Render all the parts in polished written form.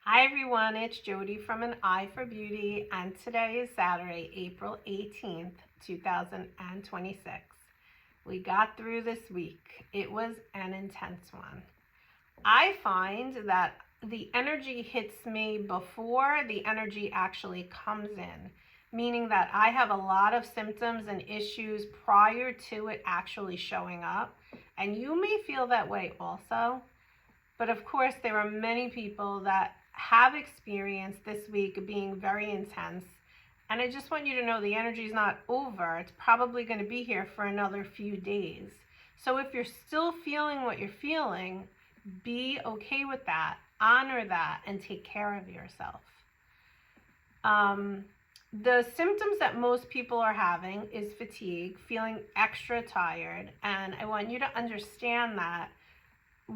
Hi everyone, it's Jody from An Eye for Beauty, and today is Saturday, April 18th, 2026. We got through this week. It was an intense one. I find that the energy hits me before the energy actually comes in, meaning that I have a lot of symptoms and issues prior to it actually showing up, and you may feel that way also. But of course, there are many people that have experienced this week being very intense. And I just want you to know the energy is not over. It's probably going to be here for another few days. So if you're still feeling what you're feeling, be okay with that, honor that, and take care of yourself. The symptoms that most people are having is fatigue, feeling extra tired. And I want you to understand that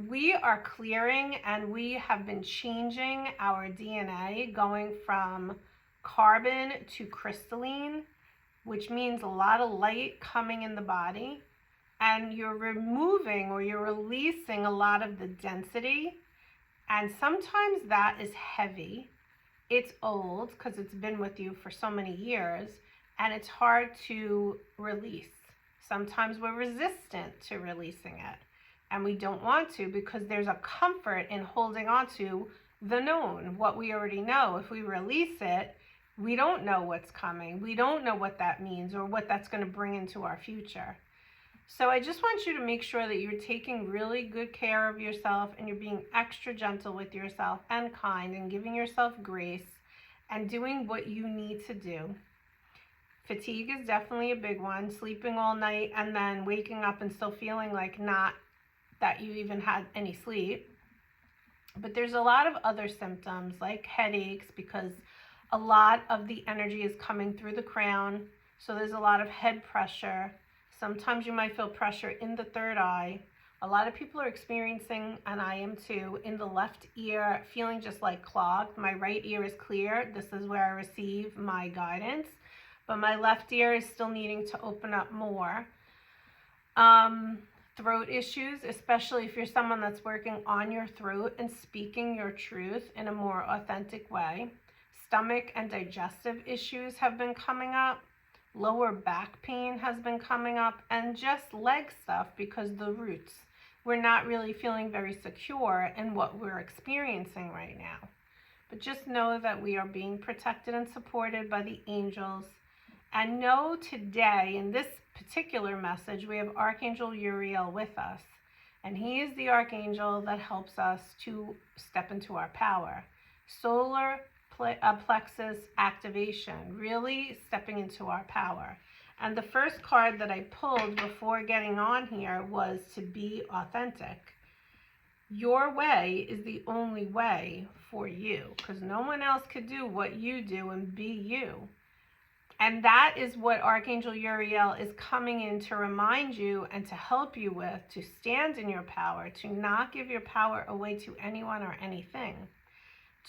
we are clearing and we have been changing our DNA, going from carbon to crystalline, which means a lot of light coming in the body, and you're removing or you're releasing a lot of the density, and sometimes that is heavy. It's old because it's been with you for so many years, and it's hard to release. Sometimes we're resistant to releasing it. And we don't want to because there's a comfort in holding on to the known, what we already know. If we release it, we don't know what's coming. We don't know what that means or what that's going to bring into our future. So I just want you to make sure that you're taking really good care of yourself and you're being extra gentle with yourself and kind and giving yourself grace and doing what you need to do. Fatigue is definitely a big one. Sleeping all night and then waking up and still feeling like not that you even had any sleep. But there's a lot of other symptoms like headaches because a lot of the energy is coming through the crown. So there's a lot of head pressure. Sometimes you might feel pressure in the third eye. A lot of people are experiencing, and I am too, in the left ear, feeling just like clogged. My right ear is clear. This is where I receive my guidance. But my left ear is still needing to open up more. Throat issues, especially if you're someone that's working on your throat and speaking your truth in a more authentic way. Stomach and digestive issues have been coming up. Lower back pain has been coming up, and just leg stuff because the roots. We're not really feeling very secure in what we're experiencing right now. But just know that we are being protected and supported by the angels. And know today, in this particular message, we have Archangel Uriel with us. And he is the archangel that helps us to step into our power. Solar plexus activation, really stepping into our power. And the first card that I pulled before getting on here was to be authentic. Your way is the only way for you, because no one else could do what you do and be you. And that is what Archangel Uriel is coming in to remind you and to help you with, to stand in your power, to not give your power away to anyone or anything.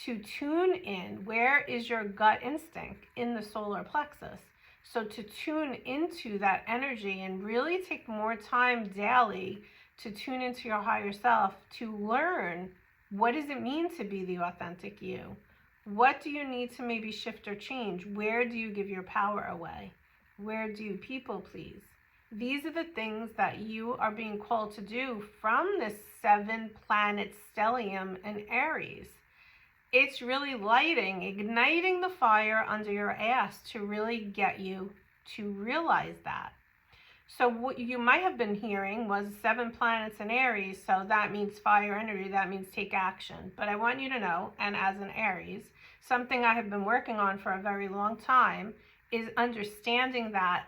To tune in, where is your gut instinct? In the solar plexus. So to tune into that energy and really take more time daily to tune into your higher self, to learn what does it mean to be the authentic you? What do you need to maybe shift or change? Where do you give your power away? Where do you people please? These are the things that you are being called to do from this 7-planet stellium in Aries. It's really lighting, igniting the fire under your ass to really get you to realize that. So what you might have been hearing was 7 planets in Aries, so that means fire energy, that means take action. But I want you to know, and as an Aries, something I have been working on for a very long time is understanding that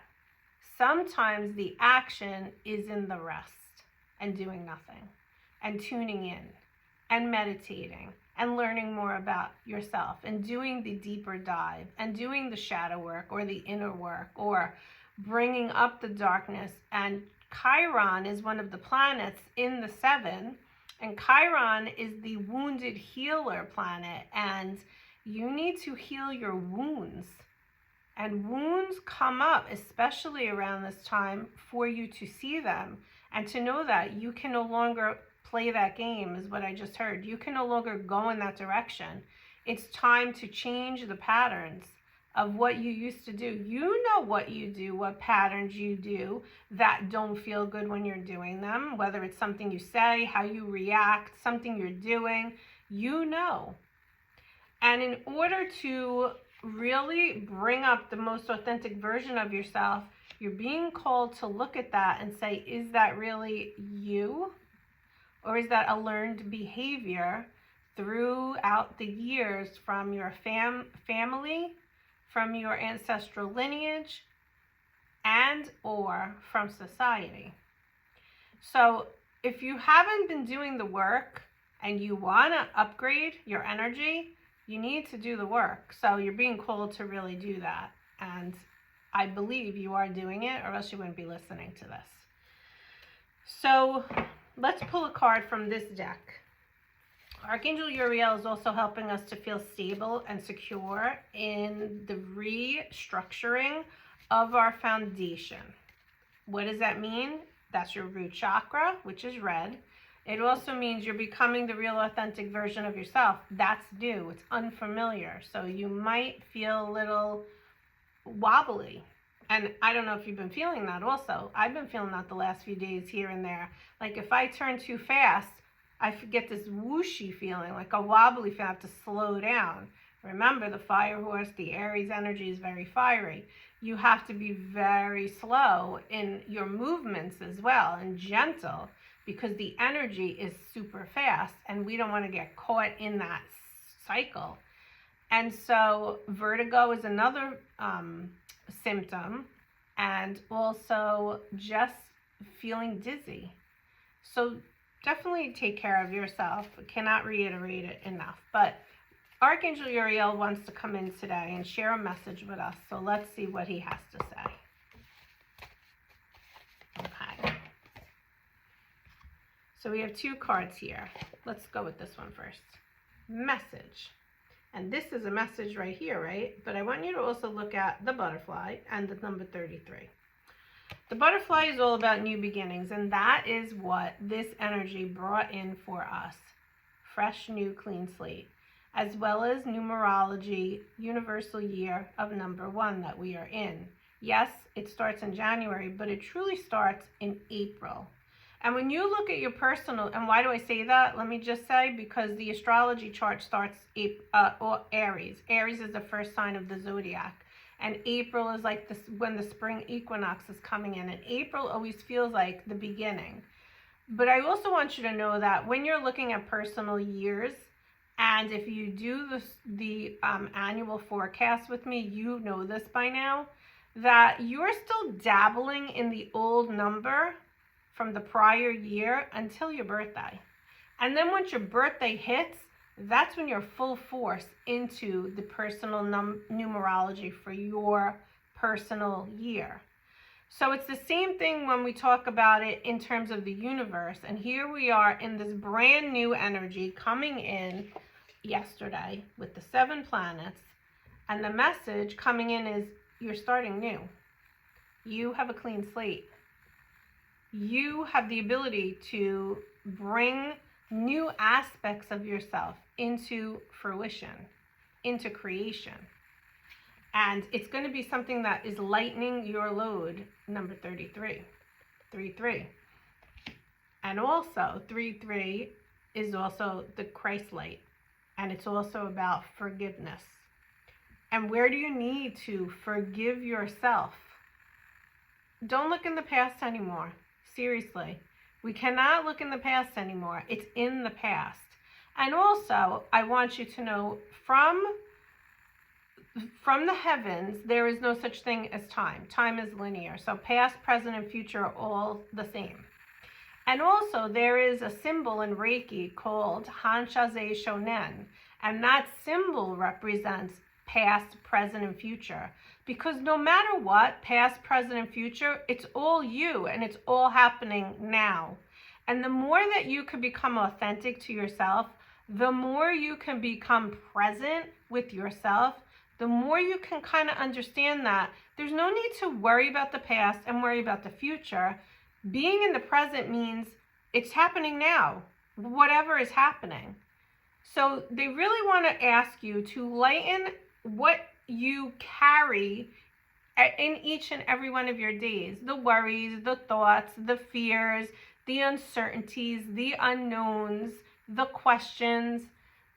sometimes the action is in the rest and doing nothing and tuning in and meditating and learning more about yourself and doing the deeper dive and doing the shadow work or the inner work or bringing up the darkness. And Chiron is one of the planets in the 7, and Chiron is the wounded healer planet, and you need to heal your wounds. And wounds come up, especially around this time, for you to see them and to know that you can no longer play that game, is what I just heard. You can no longer go in that direction. It's time to change the patterns of what you used to do. You know what you do, what patterns you do that don't feel good when you're doing them, whether it's something you say, how you react, something you're doing, you know. And in order to really bring up the most authentic version of yourself, you're being called to look at that and say, is that really you? Or is that a learned behavior throughout the years from your family, from your ancestral lineage, and or from society? So if you haven't been doing the work and you want to upgrade your energy, you need to do the work. So you're being called to really do that. And I believe you are doing it, or else you wouldn't be listening to this. So let's pull a card from this deck. Archangel Uriel is also helping us to feel stable and secure in the restructuring of our foundation. What does that mean? That's your root chakra, which is red. It also means you're becoming the real authentic version of yourself. That's new. It's unfamiliar. So you might feel a little wobbly. And I don't know if you've been feeling that also. I've been feeling that the last few days here and there. Like if I turn too fast, I get this whooshy feeling, like a wobbly feeling. I have to slow down. Remember, the fire horse, the Aries energy is very fiery. You have to be very slow in your movements as well, and gentle, because the energy is super fast and we don't want to get caught in that cycle. And so vertigo is another symptom, and also just feeling dizzy. So definitely take care of yourself. I cannot reiterate it enough. But Archangel Uriel wants to come in today and share a message with us. So let's see what he has to say. Okay. So we have two cards here. Let's go with this one first. Message. And this is a message right here, right? But I want you to also look at the butterfly and the number 33. The butterfly is all about new beginnings, and that is what this energy brought in for us. Fresh, new, clean slate, as well as numerology, universal year of number 1 that we are in. Yes, it starts in January, but it truly starts in April. And when you look at your personal, and why do I say that? Let me just say, because the astrology chart starts Aries. Aries is the first sign of the zodiac. And April is like this, when the spring equinox is coming in. And April always feels like the beginning. But I also want you to know that when you're looking at personal years, and if you do the annual forecast with me, you know this by now, that you're still dabbling in the old number from the prior year until your birthday. And then once your birthday hits, that's when you're full force into the personal numerology for your personal year. So it's the same thing when we talk about it in terms of the universe. And here we are in this brand new energy coming in yesterday with the 7 planets. And the message coming in is you're starting new. You have a clean slate. You have the ability to bring new aspects of yourself into fruition, into creation. And it's going to be something that is lightening your load, number 33. 3-3. And also, 3-3 is also the Christ light. And it's also about forgiveness. And where do you need to forgive yourself? Don't look in the past anymore. Seriously. We cannot look in the past anymore. It's in the past. And also, I want you to know, from the heavens, there is no such thing as time. Time is linear. So past, present, and future are all the same. And also, there is a symbol in Reiki called Hanshaze Shonen. And that symbol represents past, present, and future. Because no matter what, past, present, and future, it's all you, and it's all happening now. And the more that you can become authentic to yourself, the more you can become present with yourself, the more you can kind of understand that there's no need to worry about the past and worry about the future. Being in the present means it's happening now. whatever is happening. So they really want to ask you to lighten what you carry in each and every one of your days. The worries, the thoughts, the fears, the uncertainties, the unknowns, the questions,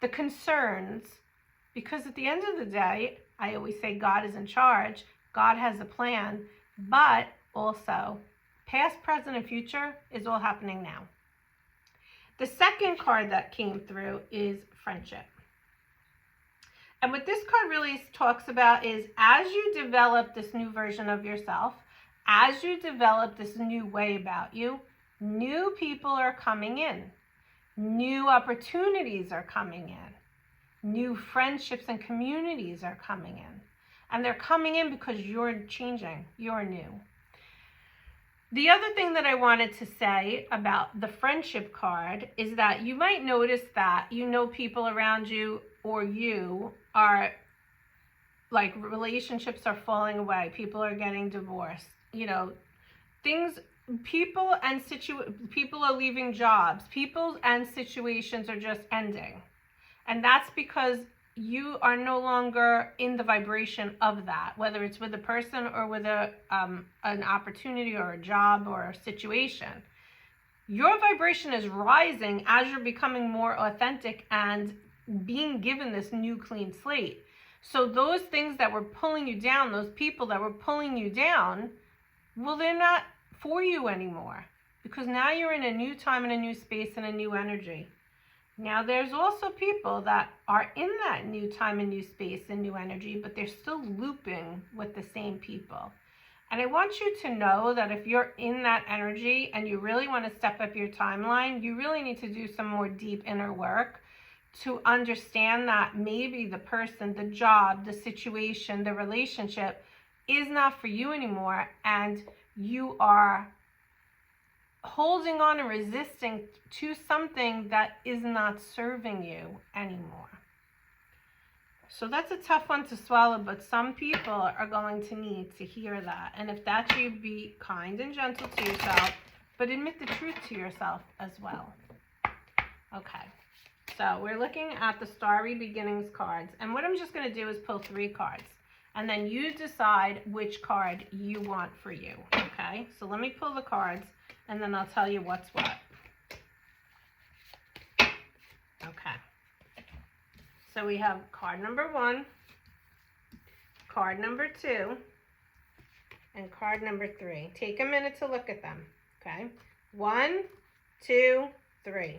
the concerns. Because at the end of the day, I always say God is in charge. God has a plan. But also, past, present, and future is all happening now. The second card that came through is friendship. And what this card really talks about is, as you develop this new version of yourself, as you develop this new way about you, new people are coming in. New opportunities are coming in. New friendships and communities are coming in. And they're coming in because you're changing. You're new. The other thing that I wanted to say about the friendship card is that you might notice that people around you, or you are like, relationships are falling away. People are getting divorced. People are leaving jobs. People and situations are just ending. And that's because you are no longer in the vibration of that, whether it's with a person or with an opportunity or a job or a situation. Your vibration is rising as you're becoming more authentic and being given this new clean slate. So those things that were pulling you down, those people that were pulling you down, well, they're not for you anymore, because now you're in a new time and a new space and a new energy. Now, there's also people that are in that new time and new space and new energy, but they're still looping with the same people. And I want you to know that if you're in that energy and you really want to step up your timeline, you really need to do some more deep inner work to understand that maybe the person, the job, the situation, the relationship is not for you anymore, and you are holding on and resisting to something that is not serving you anymore. So that's a tough one to swallow, but some people are going to need to hear that. And if that's you, be kind and gentle to yourself, but admit the truth to yourself as well. Okay, so we're looking at the Starry Beginnings cards, and what I'm just going to do is pull 3 cards, and then you decide which card you want for you. Okay, so let me pull the cards, and then I'll tell you what's what. Okay. So we have card number 1, card number 2, and card number 3. Take a minute to look at them. Okay. 1, 2, 3.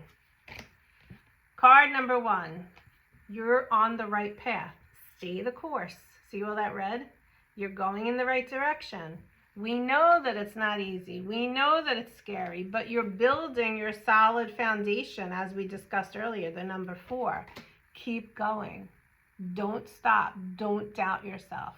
Card number 1. You're on the right path. Stay the course. See all that red? You're going in the right direction. We know that it's not easy. We know that it's scary, but you're building your solid foundation, as we discussed earlier, the number 4. Keep going. Don't stop. Don't doubt yourself.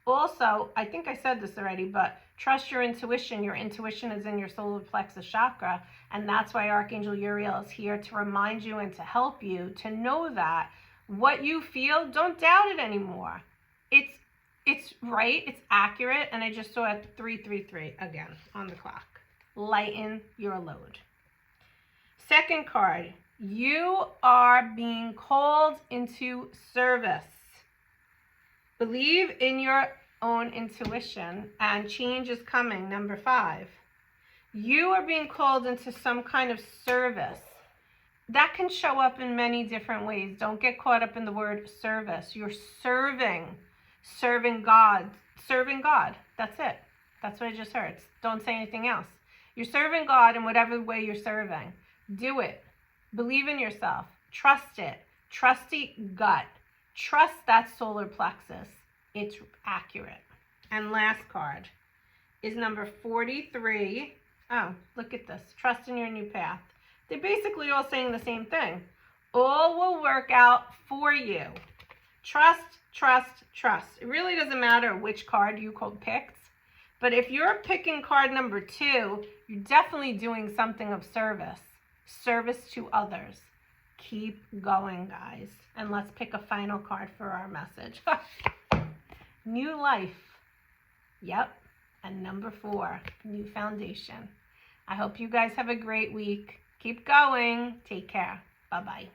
Also, I think I said this already, but trust your intuition. Your intuition is in your solar plexus chakra, and that's why Archangel Uriel is here to remind you and to help you to know that what you feel, don't doubt it anymore. It's right, it's accurate, and I just saw it 333 again on the clock. Lighten your load. Second card, you are being called into service. Believe in your own intuition, and change is coming. Number 5, you are being called into some kind of service. That can show up in many different ways. Don't get caught up in the word service. You're serving God. Serving God. That's it. That's what I just heard. Don't say anything else. You're serving God in whatever way you're serving. Do it. Believe in yourself. Trust it. Trusty gut. Trust that solar plexus. It's accurate. And last card is number 43. Oh, look at this. Trust in your new path. They're basically all saying the same thing. All will work out for you. Trust, trust, trust. It really doesn't matter which card you picked, but if you're picking card number 2, you're definitely doing something of service. Service to others. Keep going, guys. And let's pick a final card for our message. New life. Yep. And number 4, new foundation. I hope you guys have a great week. Keep going. Take care. Bye-bye.